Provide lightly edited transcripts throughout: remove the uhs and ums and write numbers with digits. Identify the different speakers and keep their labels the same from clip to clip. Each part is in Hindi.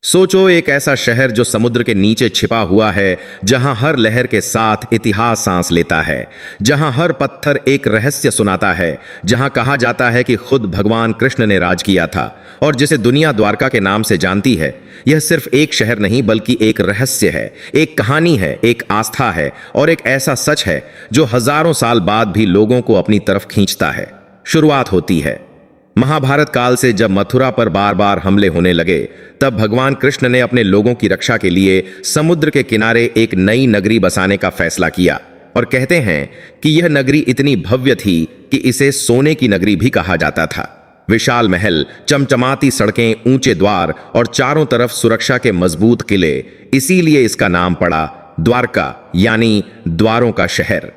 Speaker 1: सोचो एक ऐसा शहर जो समुद्र के नीचे छिपा हुआ है, जहां हर लहर के साथ इतिहास सांस लेता है, जहां हर पत्थर एक रहस्य सुनाता है, जहां कहा जाता है कि खुद भगवान कृष्ण ने राज किया था और जिसे दुनिया द्वारका के नाम से जानती है। यह सिर्फ एक शहर नहीं बल्कि एक रहस्य है, एक कहानी है, एक आस्था है और एक ऐसा सच है जो हजारों साल बाद भी लोगों को अपनी तरफ खींचता है। शुरुआत होती है महाभारत काल से। जब मथुरा पर बार बार हमले होने लगे, तब भगवान कृष्ण ने अपने लोगों की रक्षा के लिए समुद्र के किनारे एक नई नगरी बसाने का फैसला किया। और कहते हैं कि यह नगरी इतनी भव्य थी कि इसे सोने की नगरी भी कहा जाता था। विशाल महल, चमचमाती सड़कें, ऊंचे द्वार और चारों तरफ सुरक्षा के मजबूत किले, इसीलिए इसका नाम पड़ा द्वारका, यानी द्वारों का शहर।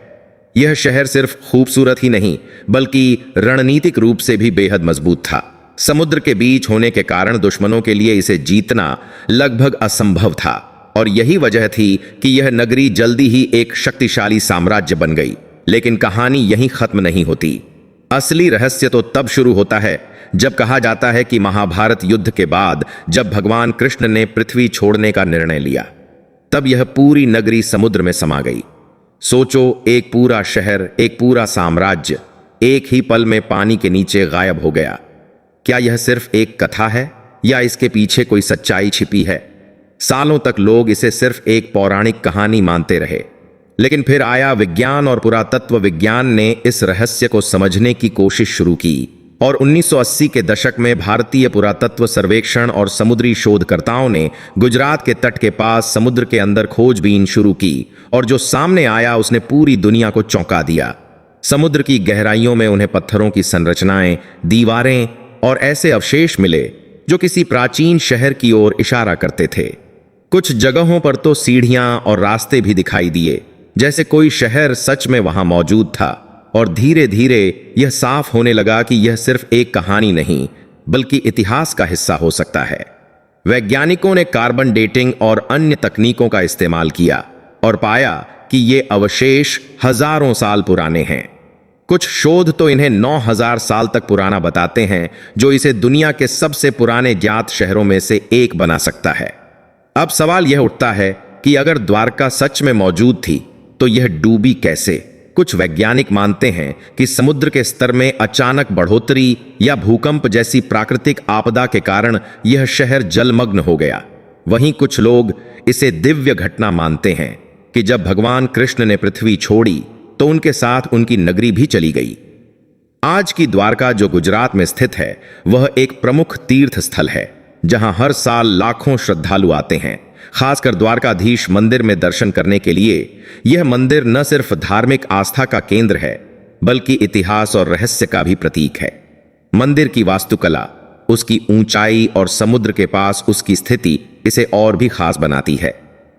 Speaker 1: यह शहर सिर्फ खूबसूरत ही नहीं बल्कि रणनीतिक रूप से भी बेहद मजबूत था। समुद्र के बीच होने के कारण दुश्मनों के लिए इसे जीतना लगभग असंभव था और यही वजह थी कि यह नगरी जल्दी ही एक शक्तिशाली साम्राज्य बन गई। लेकिन कहानी यहीं खत्म नहीं होती। असली रहस्य तो तब शुरू होता है जब कहा जाता है कि महाभारत युद्ध के बाद जब भगवान कृष्ण ने पृथ्वी छोड़ने का निर्णय लिया, तब यह पूरी नगरी समुद्र में समा गई। सोचो, एक पूरा शहर, एक पूरा साम्राज्य एक ही पल में पानी के नीचे गायब हो गया। क्या यह सिर्फ एक कथा है या इसके पीछे कोई सच्चाई छिपी है? सालों तक लोग इसे सिर्फ एक पौराणिक कहानी मानते रहे, लेकिन फिर आया विज्ञान और पुरातत्व विज्ञान ने इस रहस्य को समझने की कोशिश शुरू की और 1980 के दशक में भारतीय पुरातत्व सर्वेक्षण और समुद्री शोधकर्ताओं ने गुजरात के तट के पास समुद्र के अंदर खोजबीन शुरू की और जो सामने आया उसने पूरी दुनिया को चौंका दिया। समुद्र की गहराइयों में उन्हें पत्थरों की संरचनाएं, दीवारें और ऐसे अवशेष मिले जो किसी प्राचीन शहर की ओर इशारा करते थे। कुछ जगहों पर तो सीढ़ियां और रास्ते भी दिखाई दिए, जैसे कोई शहर सच में वहां मौजूद था। और धीरे धीरे यह साफ होने लगा कि यह सिर्फ एक कहानी नहीं बल्कि इतिहास का हिस्सा हो सकता है। वैज्ञानिकों ने कार्बन डेटिंग और अन्य तकनीकों का इस्तेमाल किया और पाया कि ये अवशेष हजारों साल पुराने हैं। कुछ शोध तो इन्हें 9000 साल तक पुराना बताते हैं, जो इसे दुनिया के सबसे पुराने ज्ञात शहरों में से एक बना सकता है। अब सवाल यह उठता है कि अगर द्वारका सच में मौजूद थी तो यह डूबी कैसे? कुछ वैज्ञानिक मानते हैं कि समुद्र के स्तर में अचानक बढ़ोतरी या भूकंप जैसी प्राकृतिक आपदा के कारण यह शहर जलमग्न हो गया। वहीं कुछ लोग इसे दिव्य घटना मानते हैं कि जब भगवान कृष्ण ने पृथ्वी छोड़ी तो उनके साथ उनकी नगरी भी चली गई। आज की द्वारका जो गुजरात में स्थित है, वह एक प्रमुख तीर्थ स्थल है जहां हर साल लाखों श्रद्धालु आते हैं, खासकर द्वारकाधीश मंदिर में दर्शन करने के लिए। यह मंदिर न सिर्फ धार्मिक आस्था का केंद्र है बल्कि इतिहास और रहस्य का भी प्रतीक है। मंदिर की वास्तुकला, उसकी ऊंचाई और समुद्र के पास उसकी स्थिति इसे और भी खास बनाती है।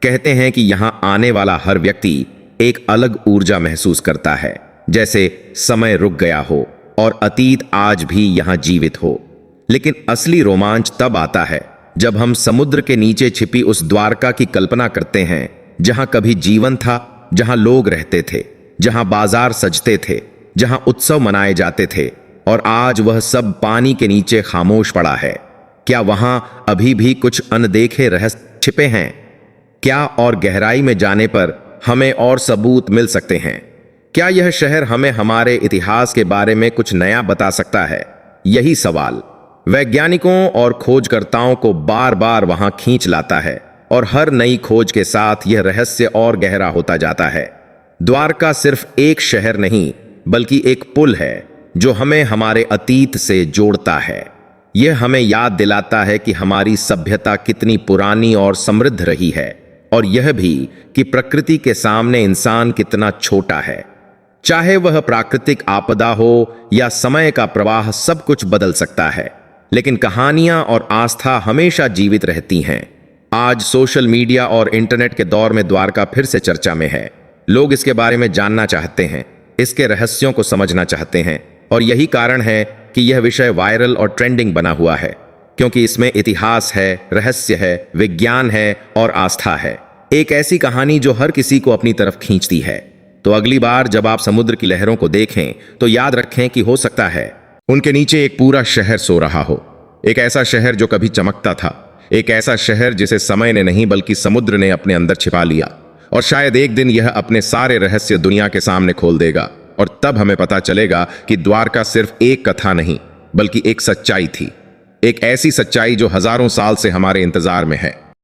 Speaker 1: कहते हैं कि यहां आने वाला हर व्यक्ति एक अलग ऊर्जा महसूस करता है, जैसे समय रुक गया हो और अतीत आज भी यहां जीवित हो। लेकिन असली रोमांच तब आता है जब हम समुद्र के नीचे छिपी उस द्वारका की कल्पना करते हैं, जहां कभी जीवन था, जहां लोग रहते थे, जहां बाजार सजते थे, जहां उत्सव मनाए जाते थे, और आज वह सब पानी के नीचे खामोश पड़ा है। क्या वहां अभी भी कुछ अनदेखे रहस्य छिपे हैं? क्या और गहराई में जाने पर हमें और सबूत मिल सकते हैं? क्या यह शहर हमें हमारे इतिहास के बारे में कुछ नया बता सकता है? यही सवाल वैज्ञानिकों और खोजकर्ताओं को बार बार वहां खींच लाता है और हर नई खोज के साथ यह रहस्य और गहरा होता जाता है। द्वारका सिर्फ एक शहर नहीं बल्कि एक पुल है जो हमें हमारे अतीत से जोड़ता है। यह हमें याद दिलाता है कि हमारी सभ्यता कितनी पुरानी और समृद्ध रही है, और यह भी कि प्रकृति के सामने इंसान कितना छोटा है। चाहे वह प्राकृतिक आपदा हो या समय का प्रवाह, सब कुछ बदल सकता है, लेकिन कहानियां और आस्था हमेशा जीवित रहती हैं। आज सोशल मीडिया और इंटरनेट के दौर में द्वारका फिर से चर्चा में है। लोग इसके बारे में जानना चाहते हैं, इसके रहस्यों को समझना चाहते हैं, और यही कारण है कि यह विषय वायरल और ट्रेंडिंग बना हुआ है, क्योंकि इसमें इतिहास है, रहस्य है, विज्ञान है और आस्था है। एक ऐसी कहानी जो हर किसी को अपनी तरफ खींचती है। तो अगली बार जब आप समुद्र की लहरों को देखें तो याद रखें कि हो सकता है उनके नीचे एक पूरा शहर सो रहा हो। एक ऐसा शहर जो कभी चमकता था, एक ऐसा शहर जिसे समय ने नहीं बल्कि समुद्र ने अपने अंदर छिपा लिया, और शायद एक दिन यह अपने सारे रहस्य दुनिया के सामने खोल देगा, और तब हमें पता चलेगा कि द्वारका सिर्फ एक कथा नहीं बल्कि एक सच्चाई थी, एक ऐसी सच्चाई जो हजारों साल से हमारे इंतजार में है।